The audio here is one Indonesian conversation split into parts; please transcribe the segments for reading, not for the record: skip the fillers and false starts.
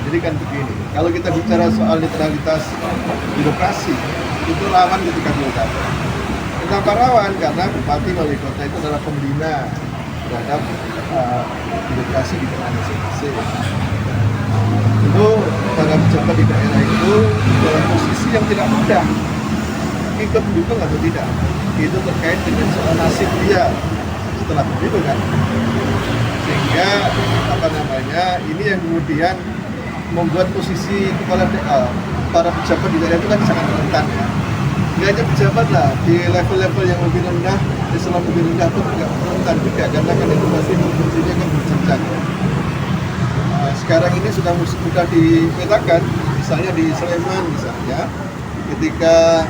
Jadi kan begini, kalau kita bicara soal netralitas birokrasi, itu rawan ketika pilkada. Kenapa rawan? Karena bupati wali kota itu adalah pembina terhadap birokrasi di daerah masing-masing. Itu para pejabat di daerah itu dalam posisi yang tidak mudah, ikut mendukung atau tidak. Itu terkait dengan soal nasib dia setelah begitu kan. Sehingga ini yang kemudian membuat posisi kepala para pejabat di daerah itu kan sangat rentan ya. Nggak hanya pejabat lah, di level-level yang lebih rendah, eselon lebih rendah pun juga rentan juga, karena kan itu pasti fungsinya kan berjenjang. Sekarang ini sudah dipetakan, misalnya di Sleman misalnya, ketika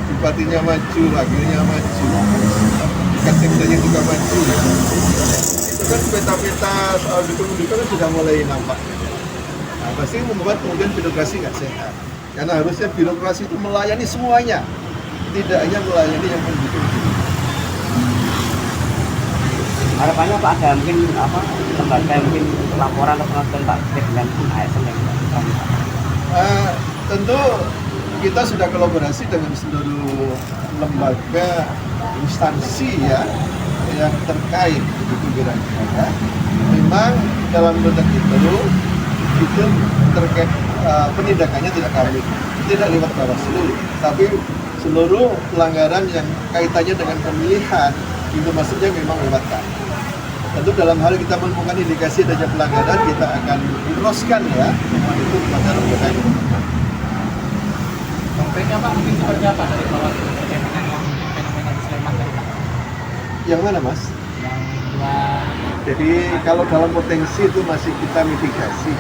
bupatinya maju, wakilnya maju, sekdanya juga maju ya. Itu kan peta-peta soal dukung-dukung kan sudah mulai nampak. Nah, pasti membuat kemudian birokrasi nggak sehat. Karena harusnya birokrasi itu melayani semuanya, tidak hanya melayani yang mendukung. Harapannya Pak, ada mungkin lembaga mungkin laporan atau penonton Pak dengan ASN yang tentu kita sudah kolaborasi dengan seluruh lembaga instansi ya yang terkait begitu kira-kira. Memang dalam konteks itu terkait penindakannya tidak lewat Bawaslu, tapi seluruh pelanggaran yang kaitannya dengan pemilihan itu maksudnya memang lewat kami. Tentu dalam hal kita menemukan indikasi adanya pelanggaran, kita akan teruskan ya temuan itu kepada lembaga itu. Konkretnya Pak, mungkin seperti apa dari Bawaslu terkait dengan fenomena di Sleman tadi Pak? Yang mana Mas? Jadi kalau dalam potensi itu masih kita mitigasi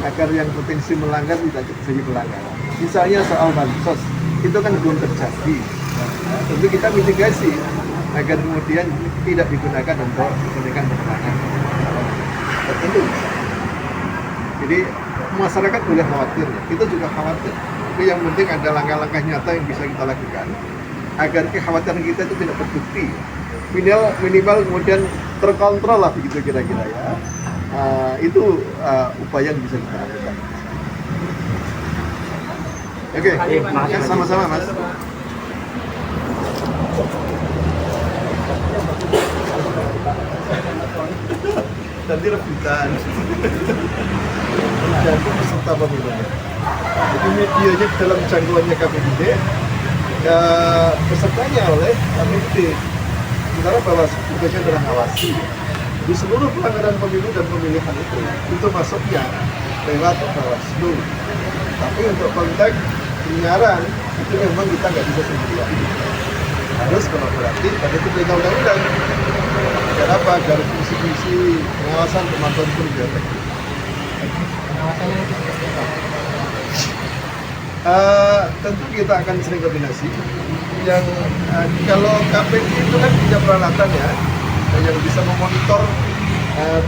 agar yang potensi melanggar tidak terjadi pelanggaran. Misalnya soal bansos, itu kan belum terjadi. Nah, tentu kita mitigasi agar kemudian tidak digunakan untuk kepentingan pemenangan tertentu. Jadi masyarakat boleh khawatir, ya. Kita juga khawatir. Tapi yang penting ada langkah-langkah nyata yang bisa kita lakukan agar kekhawatiran kita itu tidak terbukti. Minimal kemudian terkontrol lah begitu kira-kira ya. Itu upaya yang bisa kita lakukan. Oke, sama-sama Mas. Nanti rebutan. Jadi peserta pemilunya. Jadi medianya dalam jangkauannya KPUD, ya pesertanya oleh KPUD. Sementara Bawaslu tugasnya adalah ngawasi. Di seluruh pelanggaran pemilu dan pemilihan itu masuknya lewat Bawaslu. Tapi untuk konteks penyiaran itu memang kita nggak bisa sendirian. Harus kolaboratif, dan itu perintah undang-undang. Agar apa? Agar fungsi-fungsi pengawasan pemantauan itu lebih efektif. Pengawasannya itu seperti apa? Tentu kita akan sering koordinasi. Yang kalau KPU itu kan punya peralatan ya, yang bisa memonitor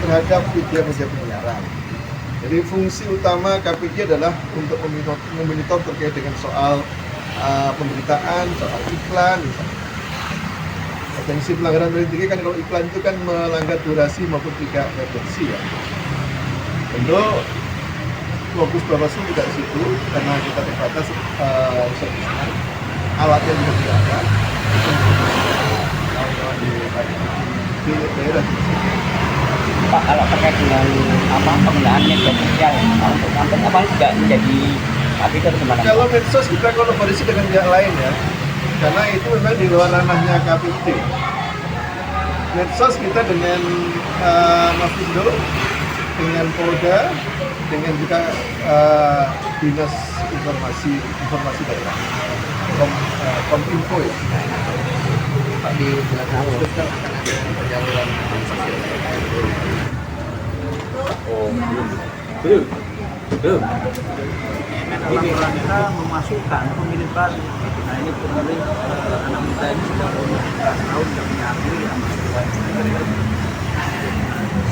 terhadap media-media penyiaran. Jadi fungsi utama KPU adalah untuk memonitor terkait dengan soal pemberitaan, soal iklan. Potensi pelanggaran paling tinggi kan kalau iklan itu kan melanggar durasi maupun tidak frekuensi ya. Tentu fokus Bawaslu tidak di situ karena kita terbatas alatnya juga tidak ada. Kawan-kawan di daerah. Pak, kalau terkait dengan penggunaan media sosial untuk kampanye juga menjadi tapi itu gimana? Kalau medsos kita kolaborasi dengan pihak lain ya, karena itu memang di luar ranahnya KPUD. Medsos kita dengan Mafindo, dengan Polda, dengan juga Dinas Informasi Daerah, Kominfo ya. Pak, di bulan lalu Kan akan ada penyaluran sosial. oh belum Laporan kita memasukkan pemilih baru. Nah ini pemilih anak muda ini sudah umur 17 tahun, sudah punya akil, yang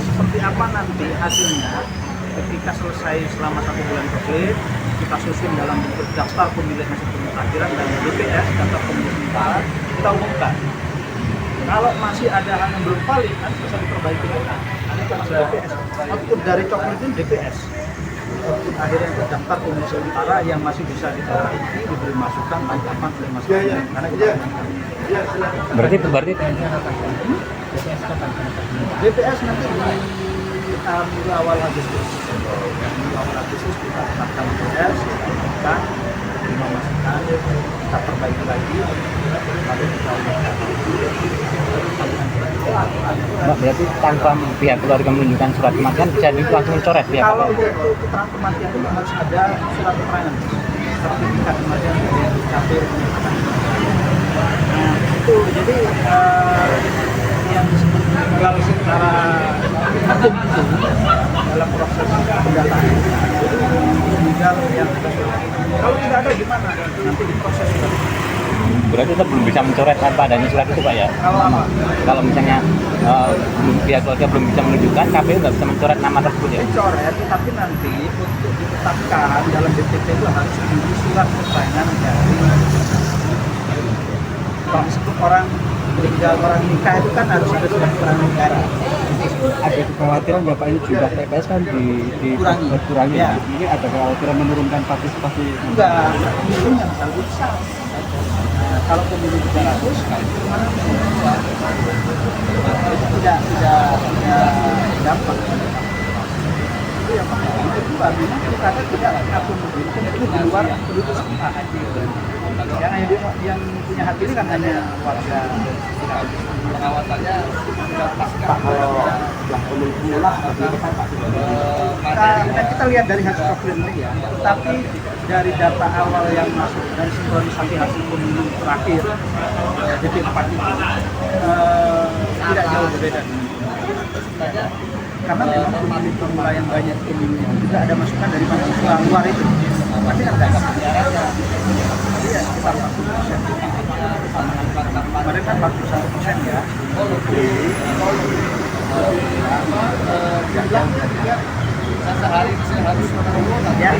seperti apa nanti hasilnya ketika selesai selama 1 bulan COVID, kita susun dalam bentuk daftar pemilih hasil pemutahiran dan DPS, daftar pemilih sementara, kita umumkan. Kalau masih ada hal yang belum valid, kan bisa diperbaiki lagi. Nanti masuk DPS. Output dari coklat itu DPS. akhirnya terdaftar pemilih sementara yang masih bisa diperbaiki, diberi masukan, tanggapan, diberi masukan. Karena kita Berarti BPS nanti di minggu awal Agustus. Minggu awal Agustus kita tetapkan BPS, kita terima masukan, kita perbaiki lagi, lalu kita Mbak, berarti tanpa pihak keluarga menunjukkan surat kematian bisa langsung dicoret pihak kalau keluarga? untuk keterangan kematian itu harus ada surat keterangan sertifikat kematian dari KPU menyatakan kematian. Nah itu jadi yang disebut meninggal secara hukum itu dalam proses pendataan itu meninggal yang kalau tidak ada gimana nanti diproses lagi. Berarti kita belum bisa mencoret tanpa adanya surat itu Pak ya? Kalau apa? Kalau misalnya pihak keluarga belum bisa menunjukkan, KPU nggak bisa mencoret nama tersebut ya? Dicoret, tapi nanti untuk ditetapkan dalam DPT itu harus menunggu surat keterangan dari kalau disebut orang meninggal, orang nikah itu kan harus ada surat keterangan negara. Ada kekhawatiran Bapak ini jumlah TPS kan dikurangi. Ya. Ini ada kekhawatiran menurunkan partisipasi. Enggak, pemilih yang terlalu besar. Nah, kalau pemilih 300, nah itu mana itu tidak dapat. Itu yang pertama. Yang kedua, memang kita tidak akomodir itu di luar penduduk setempat. Yang punya hak pilih kan hanya warga. Pengawasannya Pak kalau yang pemilu lah Kita lihat dari hasil profilnya ya, tapi dari data awal yang masuk dari sinkronisasi hasil pemilu terakhir DP4 itu tidak jauh berbeda karena memang pemilih pemula yang banyak pemilihnya juga ada masukan dari mahasiswa luar itu, tapi kan tidak iya sekitar 40%. Kemarin kan 41% ya. sehari harus menunggu Ya.